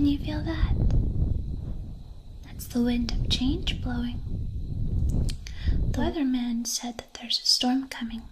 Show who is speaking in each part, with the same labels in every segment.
Speaker 1: Can you feel that? That's the wind of change blowing. The weatherman said that there's a storm coming.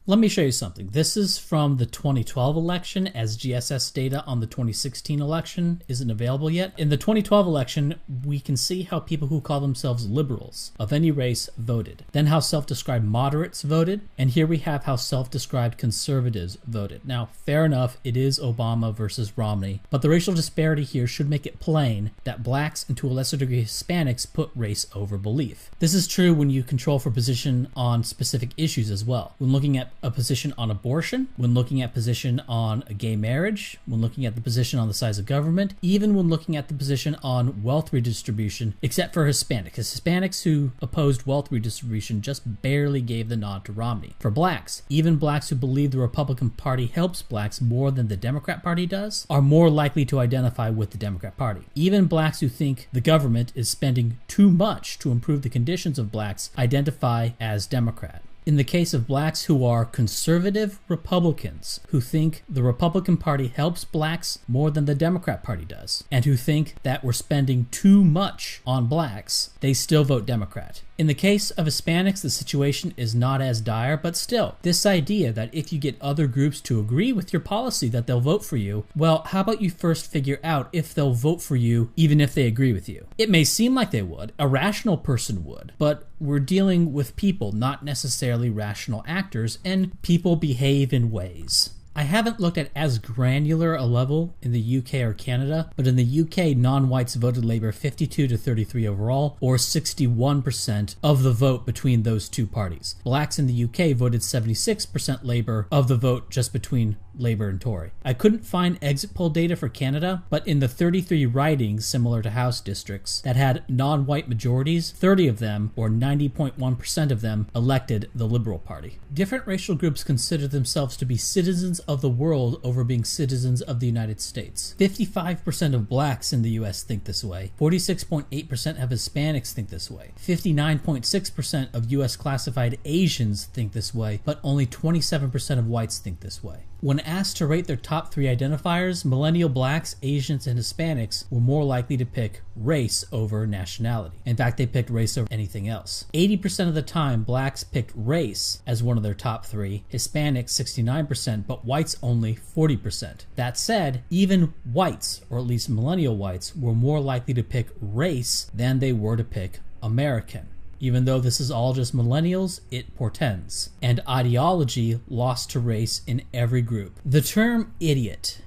Speaker 2: Let me show you something. This is from the 2012 election, as GSS data on the 2016 election isn't available yet. In the 2012 election, we can see how people who call themselves liberals of any race voted, then how self-described moderates voted, and here we have how self-described conservatives voted. Now, fair enough, it is Obama versus Romney, but the racial disparity here should make it plain that blacks and to a lesser degree Hispanics put race over belief. This is true when you control for position on specific issues as well. When looking at a position on abortion, when looking at position on a gay marriage, when looking at the position on the size of government, even when looking at the position on wealth redistribution, except for Hispanics. Hispanics who opposed wealth redistribution just barely gave the nod to Romney. For blacks, even blacks who believe the Republican Party helps blacks more than the Democrat Party does, are more likely to identify with the Democrat Party. Even blacks who think the government is spending too much to improve the conditions of blacks identify as Democrat. In the case of blacks who are conservative Republicans, who think the Republican Party helps blacks more than the Democrat Party does, and who think that we're spending too much on blacks, they still vote Democrat. In the case of Hispanics, the situation is not as dire, but still, this idea that if you get other groups to agree with your policy that they'll vote for you, well, how about you first figure out if they'll vote for you even if they agree with you? It may seem like they would, a rational person would, but we're dealing with people, not necessarily rational actors, and people behave in ways. I haven't looked at as granular a level in the UK or Canada, but in the UK, non-whites voted Labour 52 to 33 overall, or 61% of the vote between those two parties. Blacks in the UK voted 76% Labour of the vote just between Labour and Tory. I couldn't find exit poll data for Canada, but in the 33 ridings similar to House districts that had non-white majorities, 30 of them, or 90.1% of them, elected the Liberal Party. Different racial groups consider themselves to be citizens of the world over being citizens of the United States. 55% of blacks in the US think this way. 46.8% of Hispanics think this way. 59.6% of US classified Asians think this way, but only 27% of whites think this way. When asked to rate their top 3 identifiers, millennial blacks, Asians, and Hispanics were more likely to pick race over nationality. In fact, they picked race over anything else. 80% of the time, blacks picked race as one of their top 3, Hispanics 69%, but whites only 40%. That said, even whites, or at least millennial whites, were more likely to pick race than they were to pick American. Even though this is all just millennials, it portends. And ideology lost to race in every group. The term idiot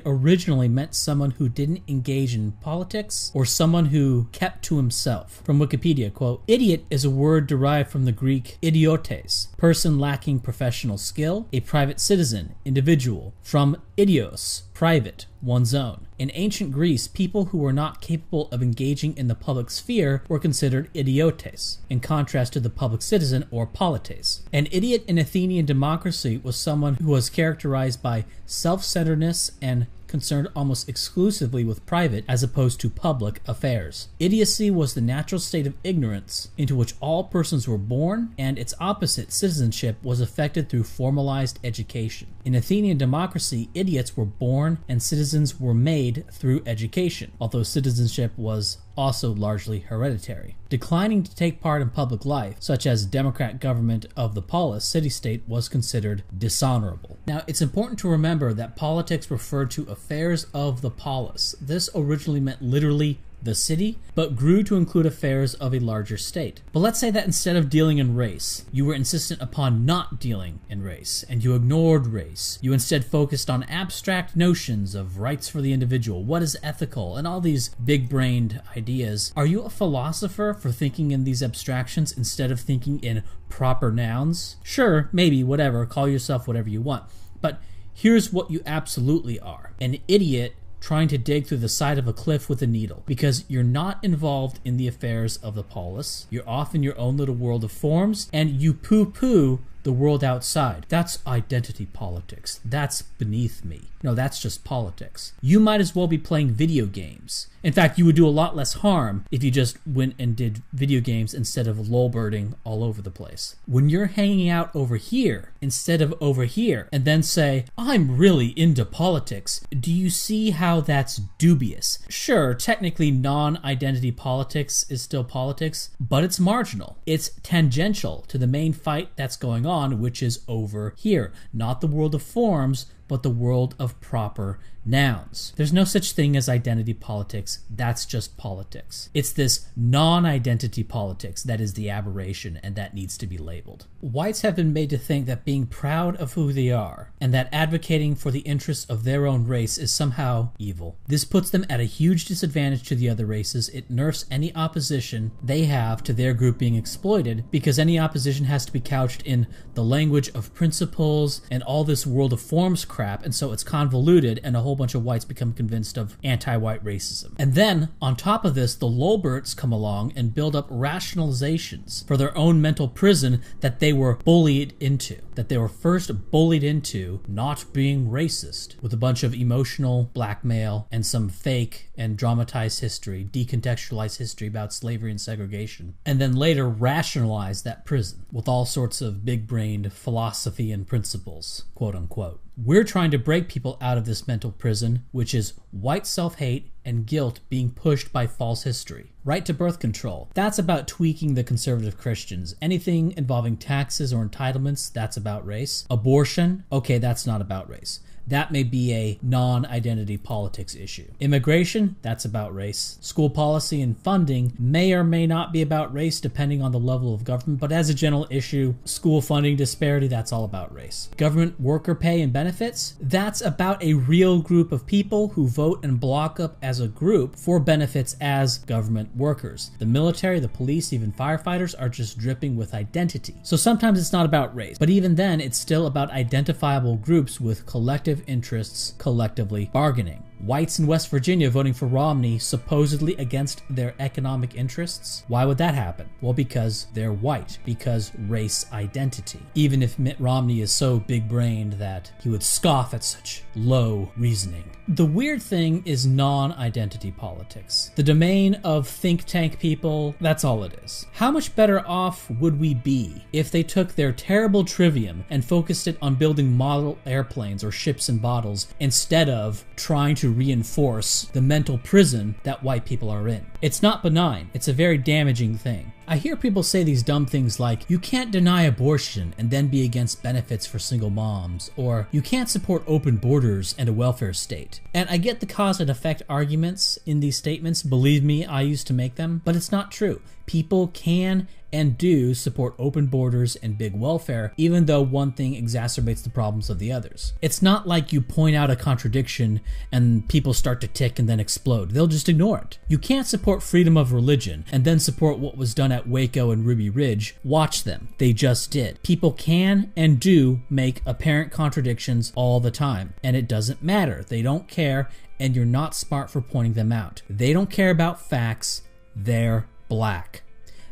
Speaker 2: originally meant someone who didn't engage in politics or someone who kept to himself. From Wikipedia, quote, "Idiot is a word derived from the Greek idiotes, person lacking professional skill, a private citizen, individual, from idios, private, one's own. In ancient Greece, people who were not capable of engaging in the public sphere were considered idiotes, in contrast to the public citizen or polites. An idiot in Athenian democracy was someone who was characterized by self-centeredness and concerned almost exclusively with private as opposed to public affairs. Idiocy was the natural state of ignorance into which all persons were born, and its opposite, citizenship, was affected through formalized education. In Athenian democracy, idiots were born and citizens were made through education, although citizenship was also largely hereditary. Declining to take part in public life, such as Democrat government of the polis, city-state, was considered dishonorable. Now, it's important to remember that politics referred to affairs of the polis. This originally meant literally the city, but grew to include affairs of a larger state. But let's say that instead of dealing in race, you were insistent upon not dealing in race, and you ignored race. You instead focused on abstract notions of rights for the individual, what is ethical, and all these big-brained ideas. Are you a philosopher for thinking in these abstractions instead of thinking in proper nouns? Sure, maybe, whatever, call yourself whatever you want. But here's what you absolutely are: an idiot trying to dig through the side of a cliff with a needle, because you're not involved in the affairs of the polis. You're off in your own little world of forms, and you poo-poo the world outside. That's identity politics. That's beneath me. No, that's just politics. You might as well be playing video games. In fact, you would do a lot less harm if you just went and did video games instead of lolbirding all over the place. When you're hanging out over here instead of over here and then say, I'm really into politics, do you see how that's dubious? Sure, technically non-identity politics is still politics, but it's marginal. It's tangential to the main fight that's going on, which is over here. Not the world of forms, but the world of proper nouns. There's no such thing as identity politics. That's just politics. It's this non-identity politics that is the aberration, and that needs to be labeled. Whites have been made to think that being proud of who they are and that advocating for the interests of their own race is somehow evil. This puts them at a huge disadvantage to the other races. It nerfs any opposition they have to their group being exploited, because any opposition has to be couched in the language of principles and all this world of forms crap, and so it's convoluted, and a whole bunch of whites become convinced of anti-white racism. And then, on top of this, the lolberts come along and build up rationalizations for their own mental prison that they were bullied into, that they were first bullied into not being racist, with a bunch of emotional blackmail and some fake and dramatized history, decontextualized history about slavery and segregation, and then later rationalize that prison with all sorts of big-brained philosophy and principles, quote unquote. We're trying to break people out of this mental prison, which is white self-hate and guilt being pushed by false history. Right to birth control. That's about tweaking the conservative Christians. Anything involving taxes or entitlements, that's about race. Abortion, okay, that's not about race. That may be a non-identity politics issue. Immigration, that's about race. School policy and funding may or may not be about race depending on the level of government, but as a general issue, school funding disparity, that's all about race. Government worker pay and benefits, that's about a real group of people who vote and block up as a group for benefits as government workers. The military, the police, even firefighters are just dripping with identity. So sometimes it's not about race, but even then it's still about identifiable groups with collective interests collectively bargaining. Whites in West Virginia voting for Romney supposedly against their economic interests. Why would that happen? Well, because they're white, because race identity. Even if Mitt Romney is so big-brained that he would scoff at such low reasoning. The weird thing is non-identity politics. The domain of think tank people, that's all it is. How much better off would we be if they took their terrible trivium and focused it on building model airplanes or ships in bottles instead of trying to reinforce the mental prison that white people are in? It's not benign. It's a very damaging thing. I hear people say these dumb things like, you can't deny abortion and then be against benefits for single moms, or you can't support open borders and a welfare state. And I get the cause and effect arguments in these statements. Believe me, I used to make them, but it's not true. People can and do support open borders and big welfare, even though one thing exacerbates the problems of the others. It's not like you point out a contradiction and people start to tick and then explode. They'll just ignore it. You can't support freedom of religion and then support what was done at Waco and Ruby Ridge. Watch them. They just did. People can and do make apparent contradictions all the time, and it doesn't matter. They don't care, and you're not smart for pointing them out. They don't care about facts. They're black.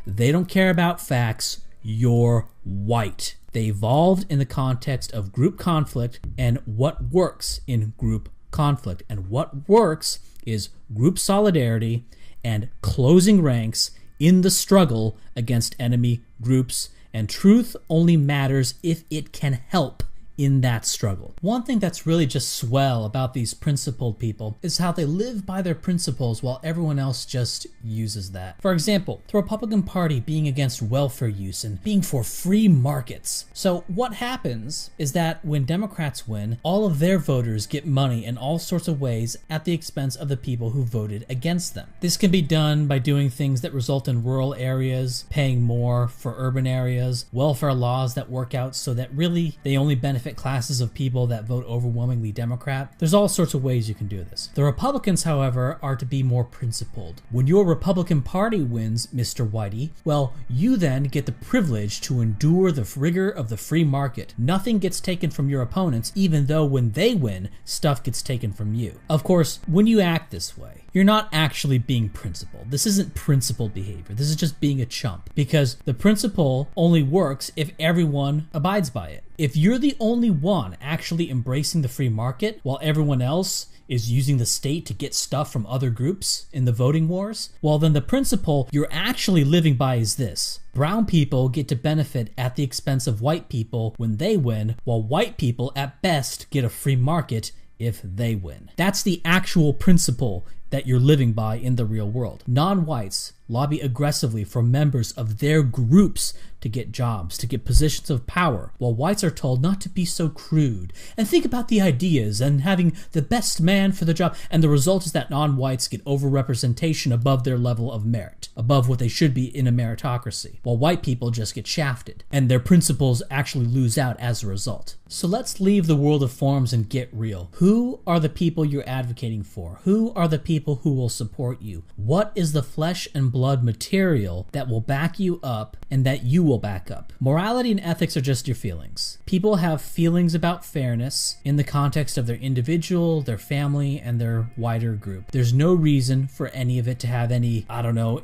Speaker 2: They don't care about facts. You're white. They evolved in the context of group conflict and what works in group conflict. And what works is group solidarity and closing ranks in the struggle against enemy groups. And truth only matters if it can help in that struggle. One thing that's really just swell about these principled people is how they live by their principles while everyone else just uses that. For example, the Republican Party being against welfare use and being for free markets. So what happens is that when Democrats win, all of their voters get money in all sorts of ways at the expense of the people who voted against them. This can be done by doing things that result in rural areas paying more for urban areas, welfare laws that work out so that really they only benefit benefit classes of people that vote overwhelmingly Democrat. There's all sorts of ways you can do this. The Republicans, however, are to be more principled. When your Republican Party wins, Mr. Whitey, well, you then get the privilege to endure the rigor of the free market. Nothing gets taken from your opponents, even though when they win, stuff gets taken from you. Of course, when you act this way, you're not actually being principled. This isn't principled behavior. This is just being a chump, because the principle only works if everyone abides by it. If you're the only one actually embracing the free market while everyone else is using the state to get stuff from other groups in the voting wars, well, then the principle you're actually living by is this: brown people get to benefit at the expense of white people when they win, while white people at best get a free market if they win. That's the actual principle that you're living by in the real world. Non-whites lobby aggressively for members of their groups to get jobs, to get positions of power, while whites are told not to be so crude and think about the ideas and having the best man for the job. And the result is that non-whites get overrepresentation above their level of merit, above what they should be in a meritocracy, while white people just get shafted and their principles actually lose out as a result. So let's leave the world of forms and get real. Who are the people you're advocating for? Who are the people who will support you? What is the flesh and blood material that will back you up and that you will back up? Morality and ethics are just your feelings. People have feelings about fairness in the context of their individual, their family, and their wider group. There's no reason for any of it to have any,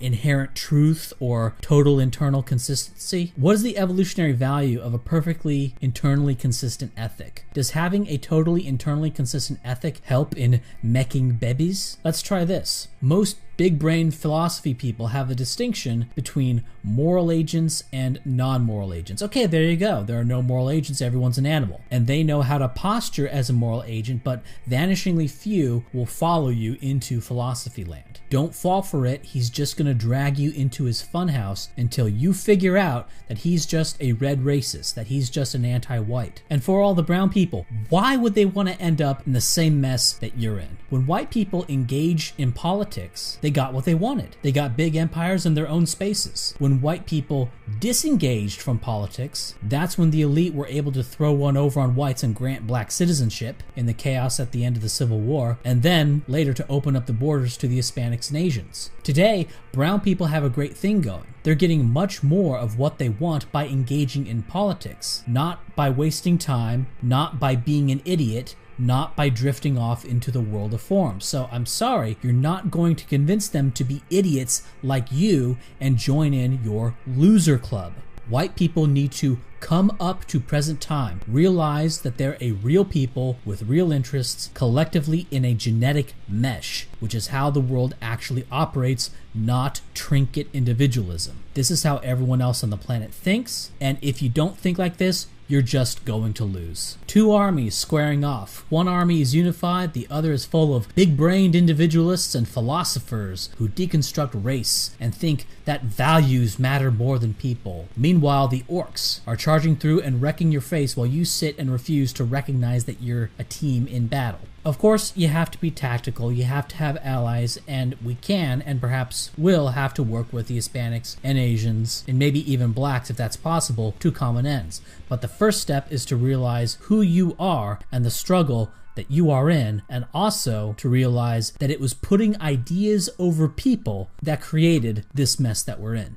Speaker 2: inherent truth or total internal consistency. What is the evolutionary value of a perfectly internally consistent ethic? Does having a totally internally consistent ethic help in making babies? Let's try this. Most big brain philosophy people have a distinction between moral agents and non-moral agents. Okay, there you go. There are no moral agents. Everyone's an animal. And they know how to posture as a moral agent, but vanishingly few will follow you into philosophy land. Don't fall for it. He's just going to drag you into his funhouse until you figure out that he's just a red racist, that he's just an anti-white. And for all the brown people, why would they want to end up in the same mess that you're in? When white people engage in politics, they got what they wanted. They got big empires in their own spaces. When white people disengaged from politics, that's when the elite were able to throw one over on whites and grant black citizenship in the chaos at the end of the Civil War, and then later to open up the borders to the Hispanics and Asians. Today, brown people have a great thing going. They're getting much more of what they want by engaging in politics, not by wasting time, not by being an idiot, not by drifting off into the world of forms. So I'm sorry, you're not going to convince them to be idiots like you and join in your loser club. White people need to come up to present time, realize that they're a real people with real interests collectively in a genetic mesh, which is how the world actually operates, not trinket individualism. This is how everyone else on the planet thinks, and if you don't think like this, you're just going to lose. Two armies squaring off. One army is unified, the other is full of big-brained individualists and philosophers who deconstruct race and think that values matter more than people. Meanwhile, the orcs are charging through and wrecking your face while you sit and refuse to recognize that you're a team in battle. Of course, you have to be tactical, you have to have allies, and we can, and perhaps will, have to work with the Hispanics and Asians, and maybe even blacks if that's possible, to common ends. But the first step is to realize who you are and the struggle that you are in, and also to realize that it was putting ideas over people that created this mess that we're in.